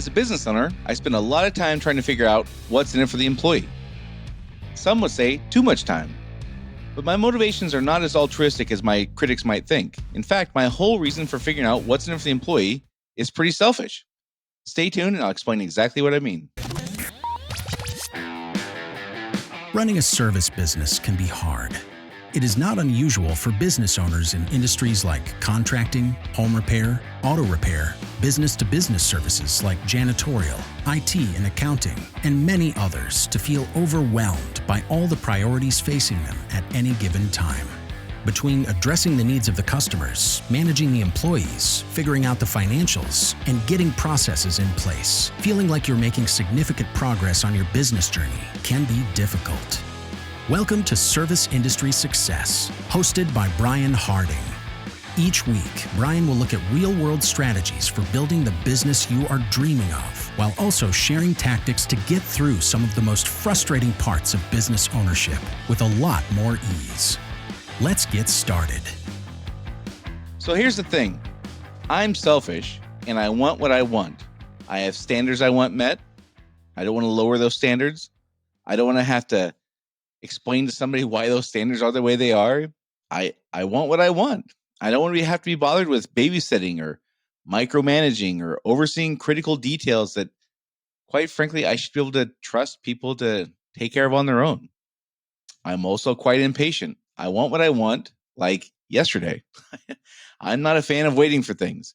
As a business owner, I spend a lot of time trying to figure out what's in it for the employee. Some would say too much time. But my motivations are not as altruistic as my critics might think. In fact, my whole reason for figuring out what's in it for the employee is pretty selfish. Stay tuned and I'll explain exactly what I mean. Running a service business can be hard. It is not unusual for business owners in industries like contracting, home repair, auto repair, business-to-business services like janitorial, IT and accounting, and many others to feel overwhelmed by all the priorities facing them at any given time. Between addressing the needs of the customers, managing the employees, figuring out the financials, and getting processes in place, feeling like you're making significant progress on your business journey can be difficult. Welcome to Service Industry Success, hosted by Brian Harding. Each week, Brian will look at real-world strategies for building the business you are dreaming of, while also sharing tactics to get through some of the most frustrating parts of business ownership with a lot more ease. Let's get started. So here's the thing. I'm selfish and I want what I want. I have standards I want met. I don't want to lower those standards. I don't want to have to explain to somebody why those standards are the way they are. I want what I want. I don't want to have to be bothered with babysitting or micromanaging or overseeing critical details that, quite frankly, I should be able to trust people to take care of on their own. I'm also quite impatient. I want what I want, like yesterday. I'm not a fan of waiting for things.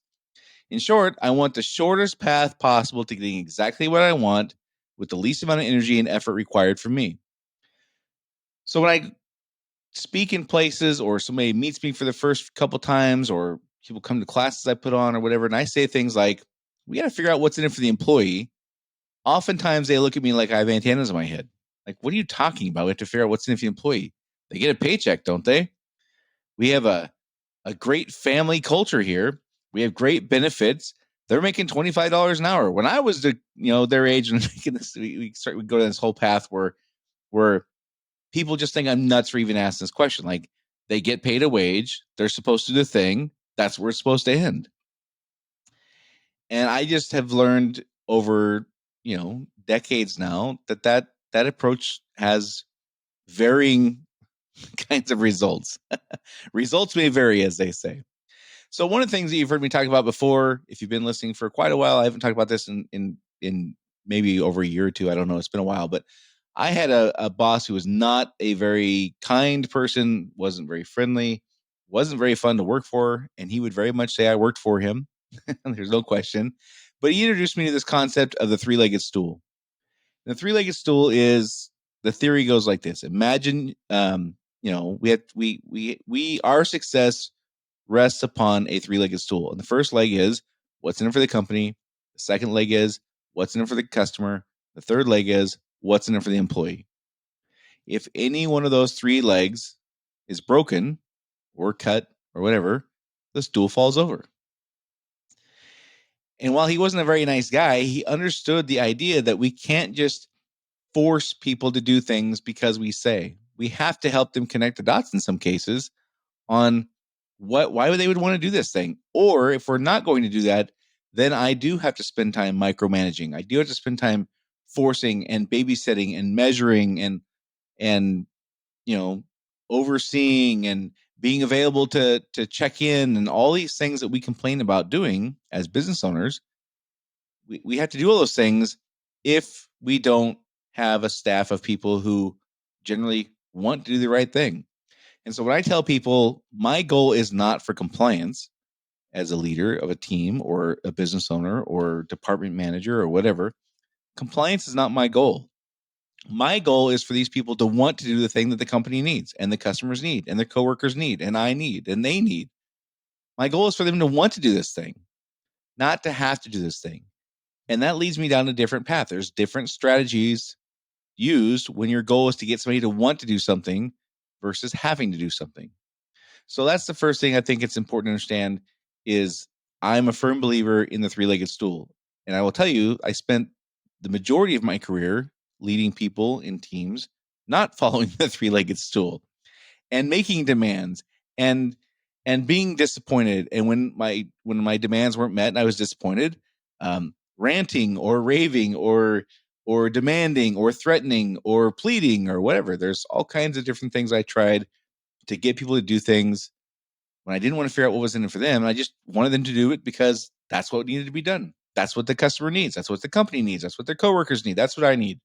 In short, I want the shortest path possible to getting exactly what I want with the least amount of energy and effort required from me. So when I speak in places or somebody meets me for the first couple times or people come to classes I put on or whatever, and I say things like, we got to figure out what's in it for the employee, oftentimes they look at me like I have antennas on my head. Like, what are you talking about? We have to figure out what's in it for the employee. They get a paycheck, don't they? We have a great family culture here. We have great benefits. They're making $25 an hour. When I was their age and making this, we go down this whole path where people just think I'm nuts for even asking this question. Like, they get paid a wage. They're supposed to do the thing. That's where it's supposed to end. And I just have learned over, decades now that approach has varying kinds of results. Results may vary, as they say. So one of the things that you've heard me talk about before, if you've been listening for quite a while, I haven't talked about this in maybe over a year or two. I don't know. It's been a while, but I had a boss who was not a very kind person, wasn't very friendly, wasn't very fun to work for, and he would very much say I worked for him. There's no question. But he introduced me to this concept of the three-legged stool. And the three-legged stool is, the theory goes like this. Imagine, our success rests upon a three-legged stool. And the first leg is what's in it for the company. The second leg is what's in it for the customer. The third leg is what's in it for the employee. If any one of those three legs is broken or cut or whatever, the stool falls over. And while he wasn't a very nice guy, he understood the idea that we can't just force people to do things because we say. We have to help them connect the dots in some cases on why they would want to do this thing. Or if we're not going to do that, then I do have to spend time micromanaging. I do have to spend time forcing and babysitting and measuring and overseeing and being available to check in and all these things that we complain about doing as business owners. We have to do all those things if we don't have a staff of people who generally want to do the right thing. And so when I tell people my goal is not for compliance as a leader of a team or a business owner or department manager or whatever, compliance is not my goal. My goal is for these people to want to do the thing that the company needs and the customers need and the coworkers need and I need and they need. My goal is for them to want to do this thing, not to have to do this thing. And that leads me down a different path. There's different strategies used when your goal is to get somebody to want to do something versus having to do something. So that's the first thing I think it's important to understand is I'm a firm believer in the three-legged stool. And I will tell you, I spent the majority of my career leading people in teams, not following the three-legged stool and making demands and being disappointed. And when my demands weren't met and I was disappointed, ranting or raving or demanding or threatening or pleading or whatever. There's all kinds of different things I tried to get people to do things when I didn't want to figure out what was in it for them. And I just wanted them to do it because that's what needed to be done. That's what the customer needs. That's what the company needs. That's what their coworkers need. That's what I need.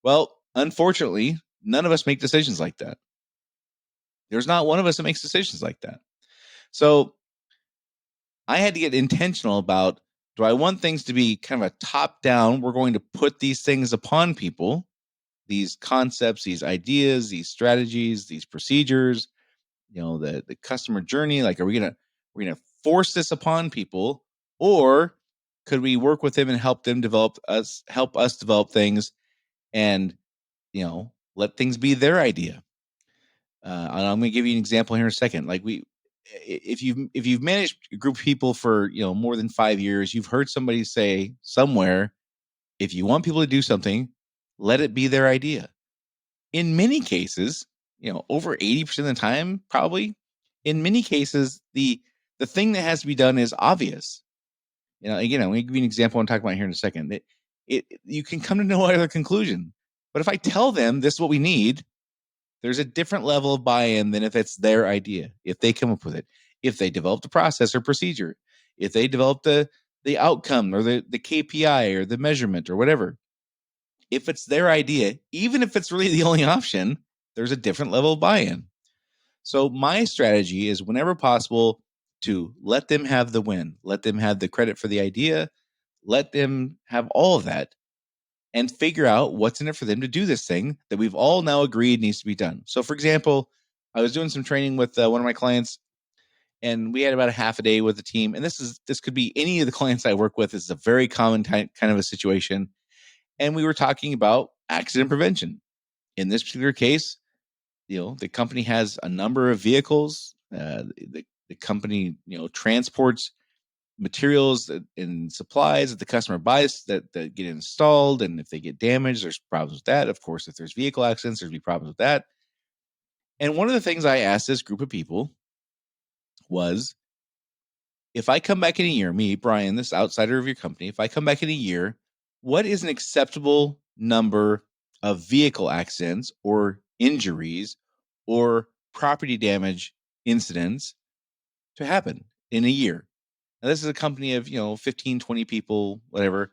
Well, unfortunately, none of us make decisions like that. There's not one of us that makes decisions like that. So I had to get intentional about, do I want things to be kind of a top down? We're going to put these things upon people, these concepts, these ideas, these strategies, these procedures, the customer journey. Like, we're gonna force this upon people, or could we work with them and help us develop things, and let things be their idea. And I'm going to give you an example here in a second. Like, if you've managed a group of people for more than 5 years, you've heard somebody say somewhere, if you want people to do something, let it be their idea. In many cases, over 80% of the time, probably, in many cases, the thing that has to be done is obvious. Again, I'm going to give you an example I'm talking about here in a second. You can come to no other conclusion. But if I tell them this is what we need, there's a different level of buy-in than if it's their idea, if they come up with it, if they develop the process or procedure, if they develop the outcome or the KPI or the measurement or whatever. If it's their idea, even if it's really the only option, there's a different level of buy-in. So my strategy is, whenever possible, to let them have the win, let them have the credit for the idea, let them have all of that, and figure out what's in it for them to do this thing that we've all now agreed needs to be done. So, for example, I was doing some training with one of my clients, and we had about a half a day with the team. And this could be any of the clients I work with. This is a very common kind of a situation. And we were talking about accident prevention. In this particular case, the company has a number of vehicles. The company, transports materials and supplies that the customer buys that get installed. And if they get damaged, there's problems with that. Of course, if there's vehicle accidents, there's be problems with that. And one of the things I asked this group of people was, if I come back in a year, me, Brian, this outsider of your company, if I come back in a year, what is an acceptable number of vehicle accidents or injuries or property damage incidents to happen in a year? Now, this is a company of, 15, 20 people, whatever.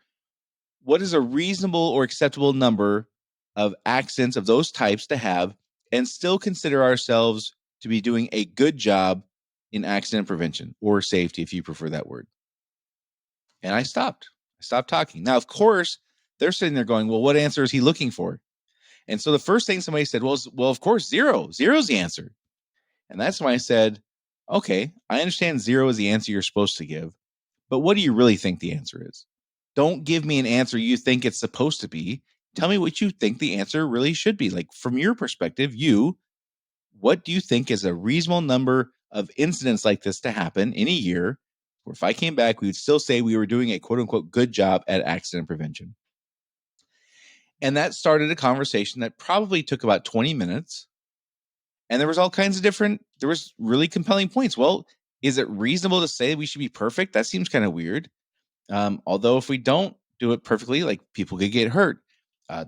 What is a reasonable or acceptable number of accidents of those types to have, and still consider ourselves to be doing a good job in accident prevention, or safety, if you prefer that word? And I stopped talking. Now, of course, they're sitting there going, well, what answer is he looking for? And so the first thing somebody said was, well, of course, zero. Zero's the answer. And that's when I said, okay, I understand zero is the answer you're supposed to give, but what do you really think the answer is? Don't give me an answer you think it's supposed to be. Tell me what you think the answer really should be. Like, from your perspective, what do you think is a reasonable number of incidents like this to happen in a year, where if I came back, we would still say we were doing a quote unquote good job at accident prevention? And that started a conversation that probably took about 20 minutes. And there was really compelling points. Well, is it reasonable to say we should be perfect? That seems kind of weird. Although if we don't do it perfectly, like, people could get hurt.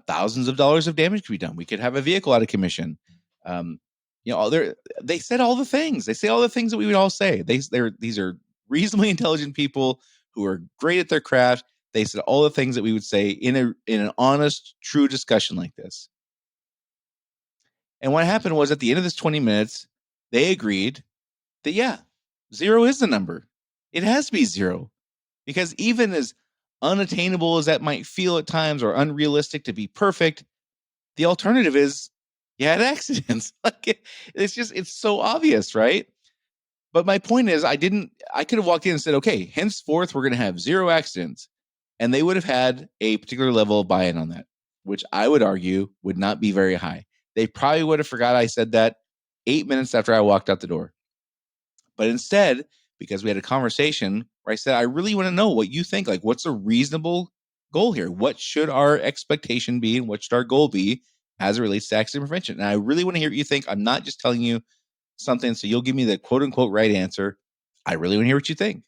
Thousands of dollars of damage could be done. We could have a vehicle out of commission. Um, they said all the things. They say all the things that we would all say. These are reasonably intelligent people who are great at their craft. They said all the things that we would say in an honest, true discussion like this. And what happened was, at the end of this 20 minutes, they agreed that, yeah, zero is the number. It has to be zero. Because even as unattainable as that might feel at times, or unrealistic to be perfect, the alternative is you had accidents. It's so obvious, right? But my point is, I could have walked in and said, okay, henceforth, we're going to have zero accidents. And they would have had a particular level of buy-in on that, which I would argue would not be very high. They probably would have forgot I said that 8 minutes after I walked out the door. But instead, because we had a conversation where I said, I really want to know what you think. Like, what's a reasonable goal here? What should our expectation be, and what should our goal be as it relates to accident prevention? And I really want to hear what you think. I'm not just telling you something so you'll give me the quote unquote right answer. I really want to hear what you think.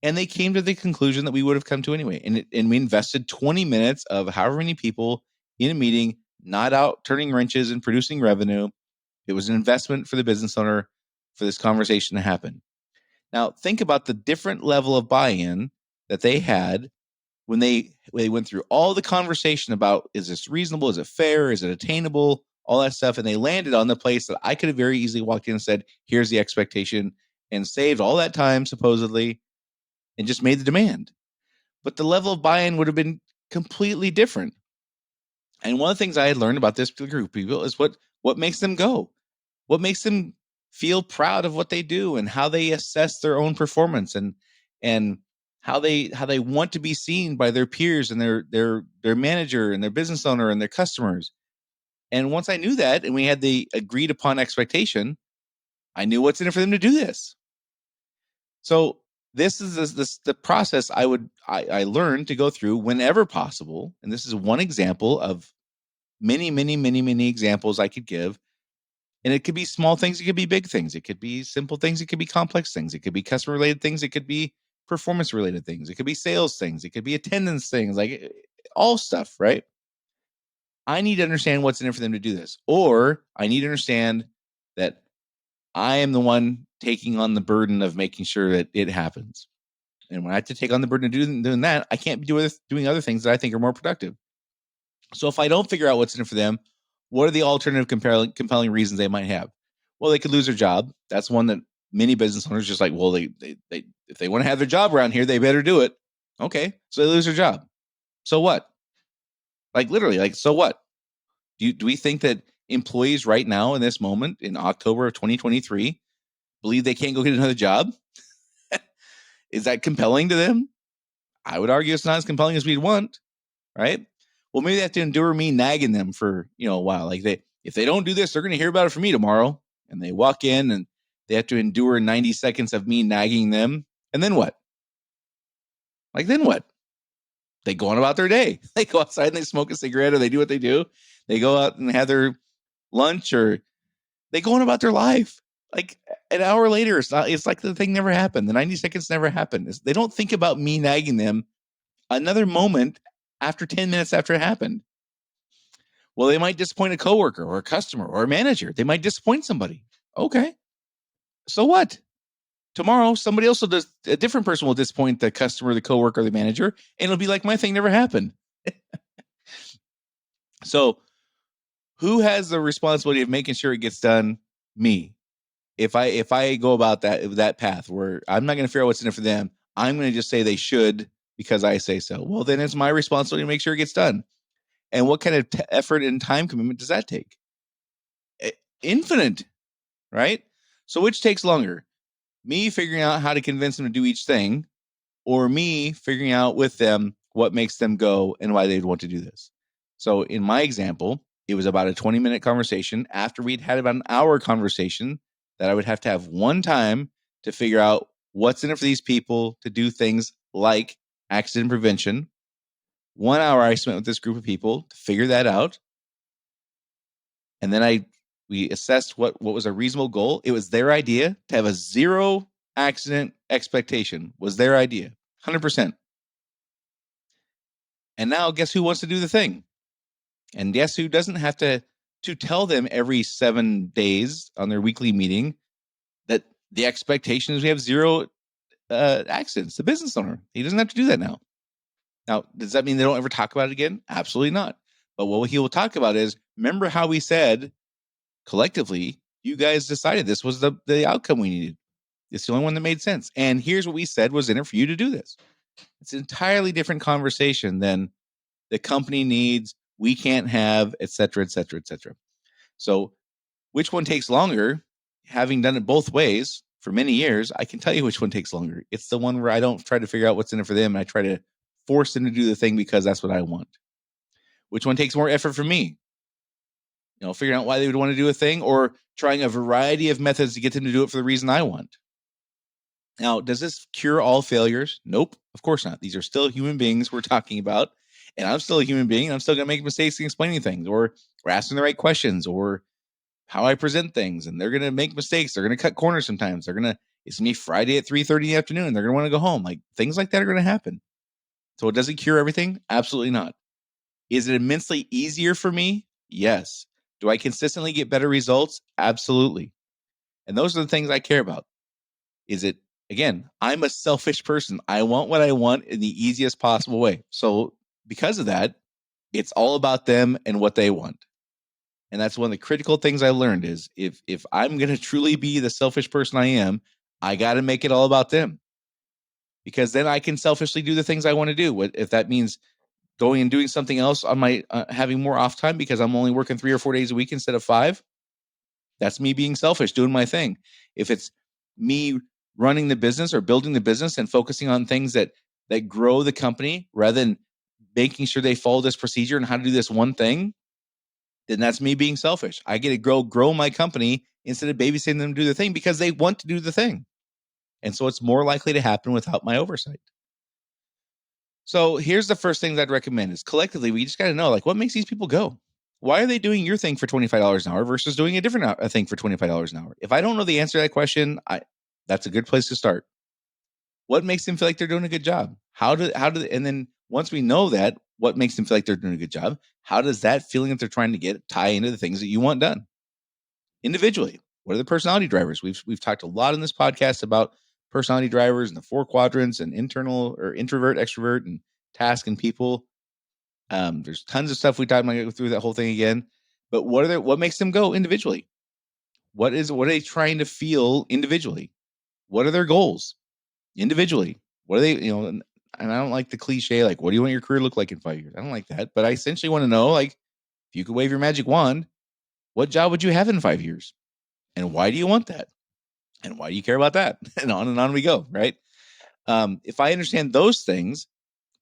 And they came to the conclusion that we would have come to anyway. And we invested 20 minutes of however many people in a meeting, not out turning wrenches and producing revenue. It was an investment for the business owner for this conversation to happen. Now, think about the different level of buy-in that they had when they went through all the conversation about, is this reasonable? Is it fair? Is it attainable? All that stuff. And they landed on the place that I could have very easily walked in and said, here's the expectation, and saved all that time, supposedly, and just made the demand. But the level of buy-in would have been completely different. And one of the things I had learned about this particular group of people is what makes them go, what makes them feel proud of what they do, and how they assess their own performance, and how they want to be seen by their peers and their manager and their business owner and their customers. And once I knew that, and we had the agreed upon expectation, I knew what's in it for them to do this. So this is the process I learned to go through whenever possible. And this is one example of many, many, many, many examples I could give. And it could be small things. It could be big things. It could be simple things. It could be complex things. It could be customer related things. It could be performance related things. It could be sales things. It could be attendance things, like all stuff, right? I need to understand what's in it for them to do this. Or I need to understand that I am the one taking on the burden of making sure that it happens. And when I have to take on the burden of doing that, I can't be doing other things that I think are more productive. So if I don't figure out what's in it for them, what are the alternative compelling reasons they might have? Well, they could lose their job. That's one that many business owners just like, well, they if they want to have their job around here, they better do it. Okay, so they lose their job. So what? Like literally, like so what? Do we think that employees right now in this moment in October of 2023 believe they can't go get another job? Is that compelling to them? I would argue it's not as compelling as we'd want, right? Well, maybe they have to endure me nagging them for, a while. Like if they don't do this, they're going to hear about it from me tomorrow. And they walk in and they have to endure 90 seconds of me nagging them. And then what? Like, then what? They go on about their day. They go outside and they smoke a cigarette, or they do what they do. They go out and have their lunch, or they go on about their life. Like an hour later, it's like the thing never happened. The 90 seconds never happened. They don't think about me nagging them another moment after 10 minutes after it happened. Well, they might disappoint a coworker or a customer or a manager. They might disappoint somebody. Okay. So what? Tomorrow, somebody else a different person will disappoint the customer, the coworker, the manager, and it'll be like my thing never happened. So who has the responsibility of making sure it gets done? Me. If I go about that path where I'm not going to figure out what's in it for them, I'm going to just say they should because I say so. Well, then it's my responsibility to make sure it gets done. And what kind of effort and time commitment does that take? Infinite, right? So which takes longer? Me figuring out how to convince them to do each thing, or me figuring out with them what makes them go and why they'd want to do this? So in my example, it was about a 20-minute conversation after we'd had about an hour conversation that I would have to have one time to figure out what's in it for these people to do things like accident prevention. 1 hour I spent with this group of people to figure that out. And then we assessed what was a reasonable goal. It was their idea to have a zero accident expectation, was their idea, 100%. And now guess who wants to do the thing? And guess who doesn't have to tell them every 7 days on their weekly meeting that the expectation is we have zero accidents? The business owner. He doesn't have to do that now. Now, does that mean they don't ever talk about it again? Absolutely not. But what he will talk about is, remember how we said collectively, you guys decided this was the outcome we needed. It's the only one that made sense. And here's what we said was in it for you to do this. It's an entirely different conversation than the company needs, we can't have, et cetera, et cetera, et cetera. So which one takes longer? Having done it both ways for many years, I can tell you which one takes longer. It's the one where I don't try to figure out what's in it for them, and I try to force them to do the thing because that's what I want. Which one takes more effort for me? Figuring out why they would want to do a thing, or trying a variety of methods to get them to do it for the reason I want. Now, does this cure all failures? Nope, of course not. These are still human beings we're talking about, and I'm still a human being, and I'm still going to make mistakes in explaining things, or asking the right questions, or how I present things, and they're going to make mistakes. They're going to cut corners sometimes. It's going to be Friday at 3:30 in the afternoon. They're going to want to go home. Like, things like that are going to happen. So does it cure everything? Absolutely not. Is it immensely easier for me? Yes. Do I consistently get better results? Absolutely. And those are the things I care about. Is it, again, I'm a selfish person. I want what I want in the easiest possible way. So because of that, it's all about them and what they want. And that's one of the critical things I learned is if I'm going to truly be the selfish person I am, I got to make it all about them. Because then I can selfishly do the things I want to do. If that means going and doing something else on my having more off time because I'm only working 3 or 4 days a week instead of 5, that's me being selfish, doing my thing. If it's me running the business or building the business and focusing on things that grow the company rather than making sure they follow this procedure and how to do this one thing, then that's me being selfish. I get to grow my company instead of babysitting them to do the thing because they want to do the thing. And so it's more likely to happen without my oversight. So here's the first thing that I'd recommend is collectively, we just got to know, like, what makes these people go? Why are they doing your thing for $25 an hour versus doing a different thing for $25 an hour? If I don't know the answer to that question, that's a good place to start. What makes them feel like they're doing a good job? And then once we know that, what makes them feel like they're doing a good job? How does that feeling that they're trying to get tie into the things that you want done? Individually, what are the personality drivers? We've talked a lot in this podcast about personality drivers and the 4 quadrants and internal or introvert, extrovert, and task and people. There's tons of stuff we talked about. I'm not going to go through that whole thing again. But what makes them go individually? What are they trying to feel individually? What are their goals individually? What are they, and I don't like the cliche, like, what do you want your career to look like in 5 years? I don't like that. But I essentially want to know, like, if you could wave your magic wand, what job would you have in 5 years? And why do you want that? And why do you care about that? And on we go, right? If I understand those things,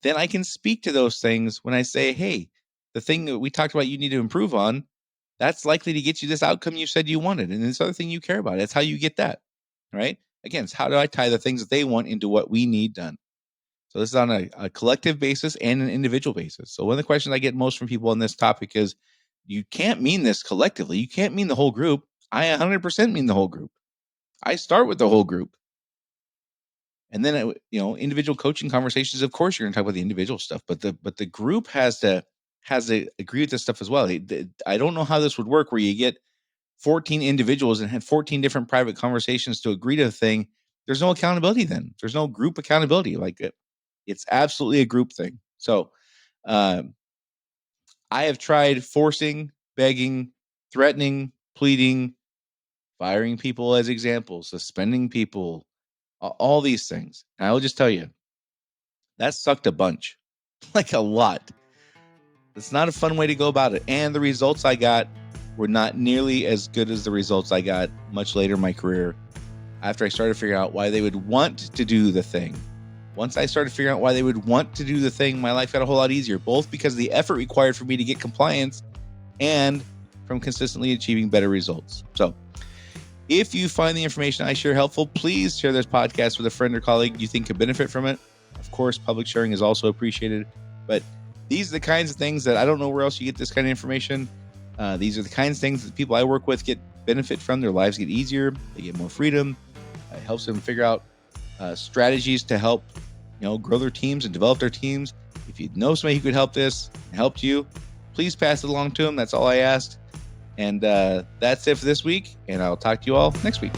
then I can speak to those things when I say, hey, the thing that we talked about you need to improve on, that's likely to get you this outcome you said you wanted. And this other thing you care about, it's how you get that, right? Again, it's how do I tie the things that they want into what we need done? So this is on a collective basis and an individual basis. So one of the questions I get most from people on this topic is, you can't mean this collectively. You can't mean the whole group. I 100% mean the whole group. I start with the whole group. And then, individual coaching conversations, of course, you're going to talk about the individual stuff, but the group has to agree with this stuff as well. I don't know how this would work where you get 14 individuals and had 14 different private conversations to agree to a thing. There's no accountability then. There's no group accountability. Like, it's absolutely a group thing. So I have tried forcing, begging, threatening, pleading, firing people as examples, suspending people, all these things. And I will just tell you, that sucked a bunch, like a lot. It's not a fun way to go about it. And the results I got were not nearly as good as the results I got much later in my career after I started figuring out why they would want to do the thing. Once I started figuring out why they would want to do the thing, my life got a whole lot easier, both because of the effort required for me to get compliance and from consistently achieving better results. So if you find the information I share helpful, please share this podcast with a friend or colleague you think could benefit from it. Of course, public sharing is also appreciated, but these are the kinds of things that I don't know where else you get this kind of information. These are the kinds of things that people I work with get benefit from. Their lives get easier. They get more freedom. It helps them figure out strategies to help, grow their teams and develop their teams. If you know somebody who could help this and helped you, please pass it along to them. That's all I asked. And that's it for this week. And I'll talk to you all next week.